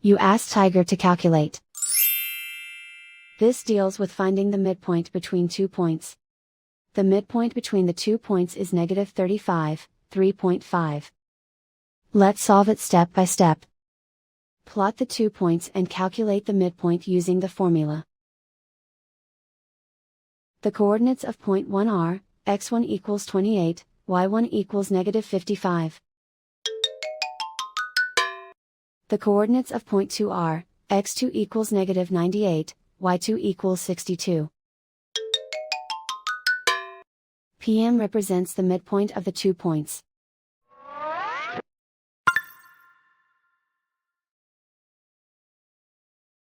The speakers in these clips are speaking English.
You ask Tiger to calculate. This deals with finding the midpoint between 2 points. The midpoint between the 2 points is negative 35, 3.5. Let's solve it step by step. Plot the 2 points and calculate the midpoint using the formula. The coordinates of point 1 are, x1 equals 28, y1 equals negative 55. The coordinates of point 2 are, x2 equals negative 98, y2 equals 62. PM represents the midpoint of the 2 points.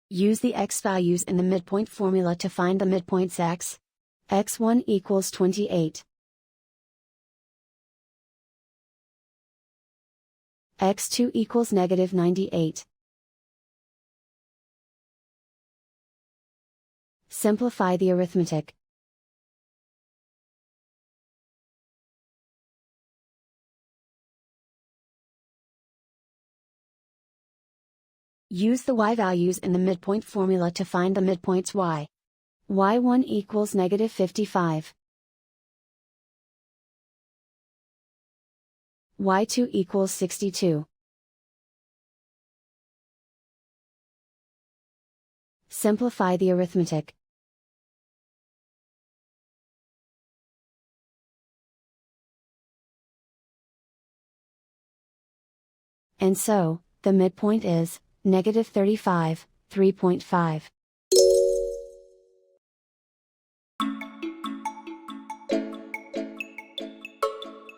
Use the x values in the midpoint formula to find the midpoints x. x1 equals 28. x2 equals negative 98. Simplify the arithmetic. Use the y values in the midpoint formula to find the midpoints y. y1 equals negative 55. y2 equals 62. Simplify the arithmetic. And so, the midpoint is, negative 35, 3.5.